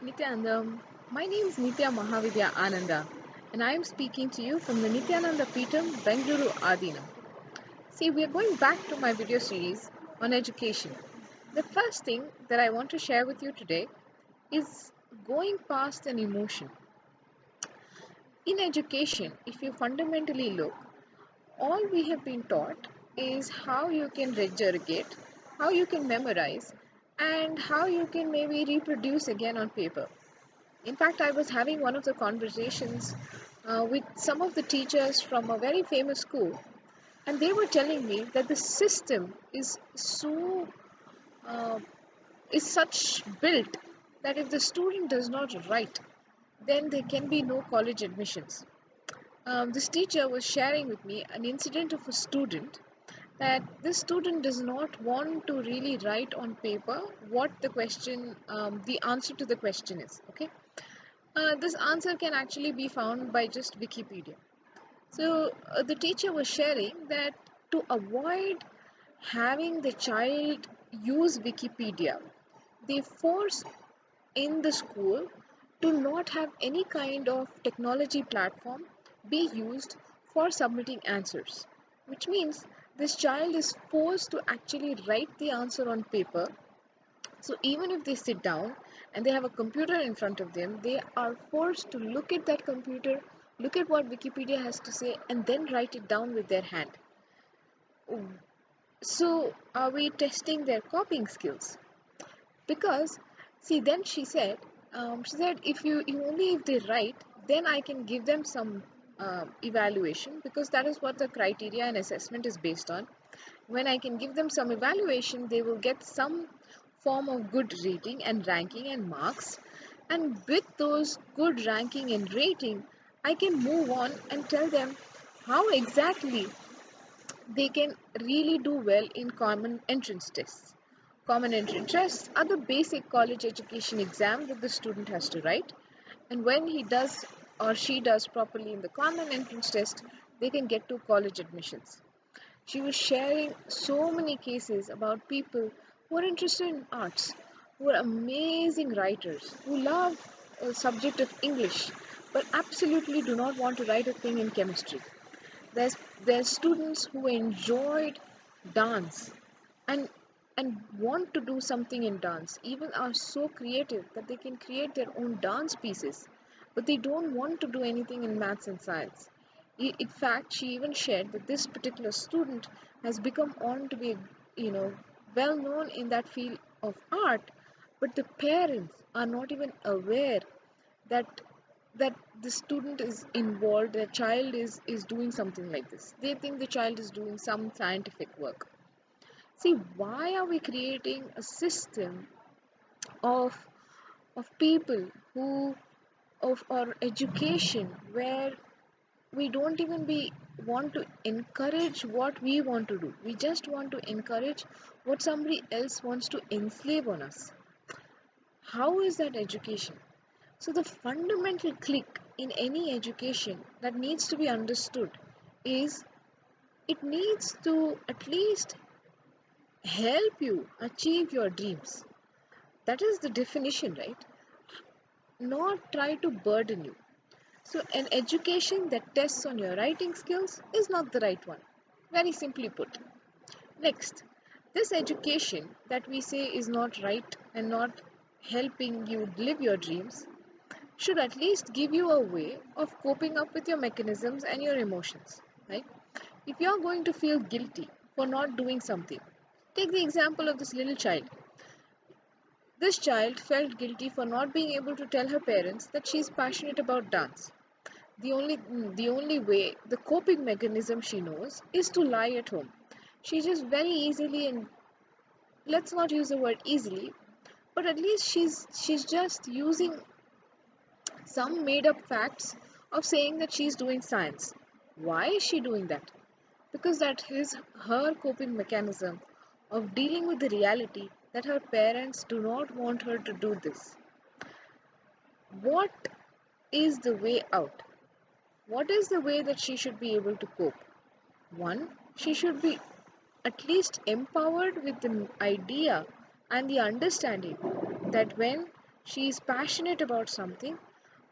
Nithyanandam. My name is Nithya Mahavidya Ananda, and I am speaking to you from the Nithyananda Peetham, Bengaluru Adinam. See, we are going back to my video series on education. The first thing that I want to share with you today is going past an emotion. In education, if you fundamentally look, all we have been taught is how you can regurgitate, how you can memorize, and how you can maybe reproduce again on paper. In fact, I was having one of the conversations with some of the teachers from a very famous school, and they were telling me that the system uh, is such built that if the student does not write, then there can be no college admissions. This teacher was sharing with me an incident of a student that this student does not want to really write on paper what the answer to the question is. Okay, this answer can actually be found by just Wikipedia. So the teacher was sharing that to avoid having the child use Wikipedia, they force in the school to not have any kind of technology platform be used for submitting answers, which means this child is forced to actually write the answer on paper. So even if they sit down and they have a computer in front of them, they are forced to look at that computer, look at what Wikipedia has to say, and then write it down with their hand. So are we testing their copying skills? Because see, then she said if only if they write, then I can give them some evaluation, because that is what the criteria and assessment is based on. When I can give them some evaluation, they will get some form of good rating and ranking and marks. And with those good ranking and rating, I can move on and tell them how exactly they can really do well in common entrance tests. Common entrance tests are the basic college education exam that the student has to write. And when he does or she does properly in the common entrance test, they can get to college admissions. She was sharing so many cases about people who are interested in arts, who are amazing writers, who love a subject of English, but absolutely do not want to write a thing in chemistry. There's there's students who enjoyed dance and want to do something in dance, even are so creative that they can create their own dance pieces, but they don't want to do anything in maths and science. In fact, she even shared that this particular student has become on to be, you know, well known in that field of art, but the parents are not even aware that the student is involved, the child is doing something like this. They think the child is doing some scientific work. See, why are we creating a system of people who of our education where we don't even be want to encourage what we want to do. We just want to encourage what somebody else wants to enslave on us. How is that education? So the fundamental click in any education that needs to be understood is it needs to at least help you achieve your dreams. That is the definition, right? Not try to burden you. So an education that tests on your writing skills is not the right one. Very simply put. Next, this education that we say is not right and not helping you live your dreams should at least give you a way of coping up with your mechanisms and your emotions, right? If you're going to feel guilty for not doing something, take the example of this little child. This child felt guilty for not being able to tell her parents that she is passionate about dance. The only way, the coping mechanism she knows is to lie at home. She just very easily, and let's not use the word easily, but at least she's just using some made up facts of saying that she's doing science. Why is she doing that? Because that is her coping mechanism of dealing with the reality that her parents do not want her to do this. What is the way out? What is the way that she should be able to cope? One, she should be at least empowered with the idea and the understanding that when She is passionate about something,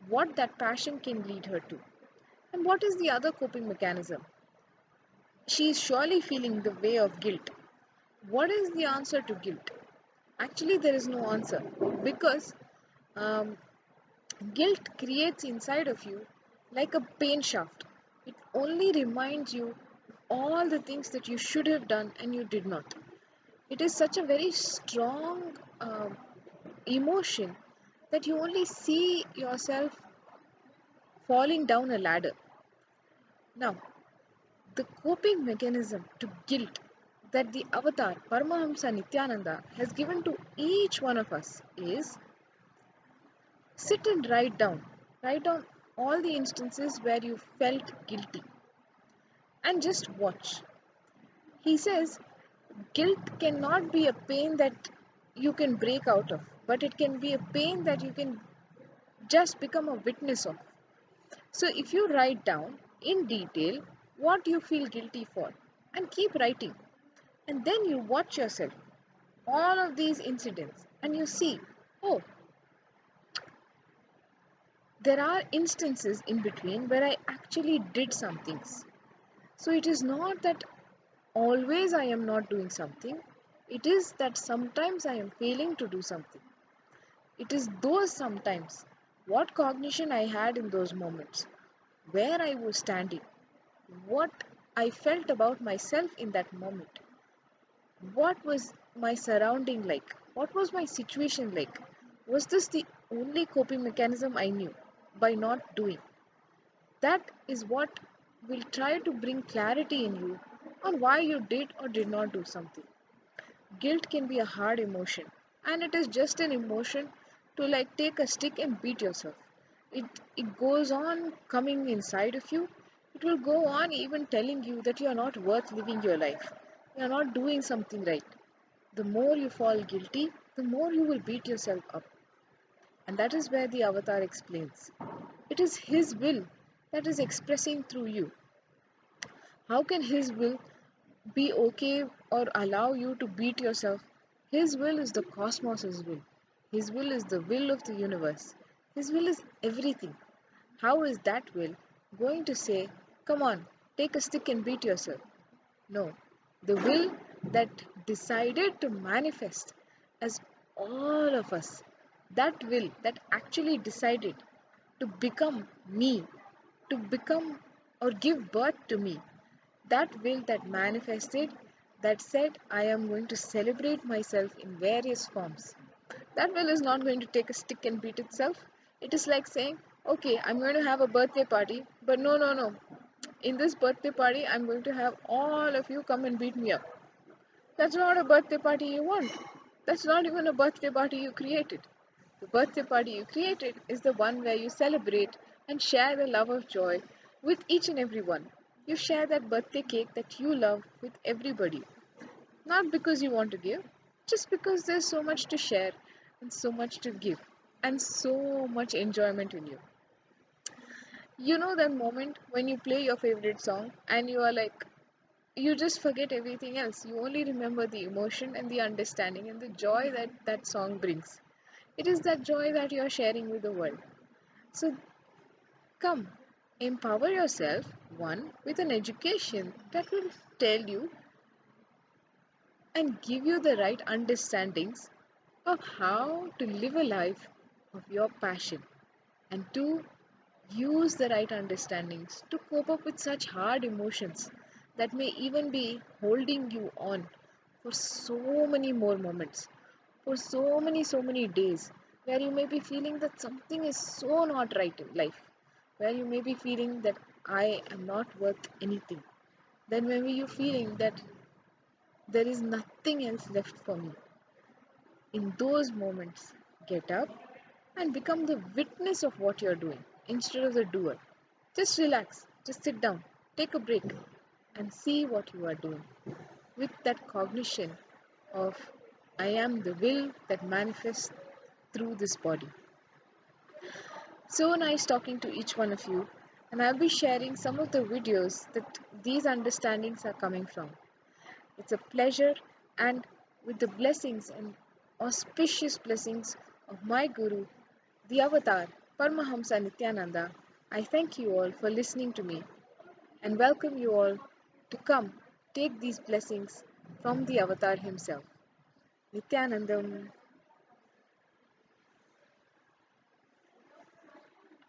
what that passion can lead her to. And what is the other coping mechanism? She is surely feeling the way of guilt. What is the answer to guilt? Actually, there is no answer because um, guilt creates inside of you like a pain shaft. It only reminds you of all the things that you should have done and you did not. It is such a very strong emotion that you only see yourself falling down a ladder. Now, the coping mechanism to guilt that the avatar Paramahamsa Nithyananda has given to each one of us is sit and write down. Write down all the instances where you felt guilty and just watch. He says guilt cannot be a pain that you can break out of, but it can be a pain that you can just become a witness of. So if you write down in detail what you feel guilty for and keep writing, and then you watch yourself, all of these incidents, and you see, oh, there are instances in between where I actually did some things. So it is not that always I am not doing something, it is that sometimes I am failing to do something. It is those sometimes, what cognition I had in those moments, where I was standing, what I felt about myself in that moment, what was my surrounding like, what was my situation like. Was this the only coping mechanism I knew by not doing? That is what will try to bring clarity in you on why you did or did not do something. Guilt can be a hard emotion, and it is just an emotion to like take a stick and beat yourself. It goes on coming inside of you. It will go on even telling you that you are not worth living your life. You are not doing something right. The more you fall guilty, the more you will beat yourself up. And that is where the avatar explains. It is his will that is expressing through you. How can his will be okay or allow you to beat yourself? His will is the cosmos's will. His will is the will of the universe. His will is everything. How is that will going to say, come on, take a stick and beat yourself? No. The will that decided to manifest as all of us, that will that actually decided to become me, to become or give birth to me, that will that manifested, that said, I am going to celebrate myself in various forms. That will is not going to take a stick and beat itself. It is like saying, okay, I'm going to have a birthday party, but no, no, no. In this birthday party, I'm going to have all of you come and beat me up. That's not a birthday party you want. That's not even a birthday party you created. The birthday party you created is the one where you celebrate and share the love of joy with each and every one. You share that birthday cake that you love with everybody. Not because you want to give, just because there's so much to share and so much to give and so much enjoyment in you. You know that moment when you play your favorite song and you are like, you just forget everything else. You only remember the emotion and the understanding and the joy that that song brings. It is that joy that you are sharing with the world. So come, empower yourself, one, with an education that will tell you and give you the right understandings of how to live a life of your passion, and two, use the right understandings to cope up with such hard emotions that may even be holding you on for so many more moments, for so many days, where you may be feeling that something is so not right in life, where you may be feeling that I am not worth anything. Then maybe you feeling that there is nothing else left for me. In those moments, get up and become the witness of what you're doing instead of the doer. Just relax, just sit down, take a break, and see what you are doing with that cognition of I am the will that manifests through this body. So nice talking to each one of you, and I'll be sharing some of the videos that these understandings are coming from. It's a pleasure, and with the blessings and auspicious blessings of my Guru, the Avatar, Paramahamsa Nithyananda, I thank you all for listening to me and welcome you all to come take these blessings from the Avatar himself. Nithyanandam.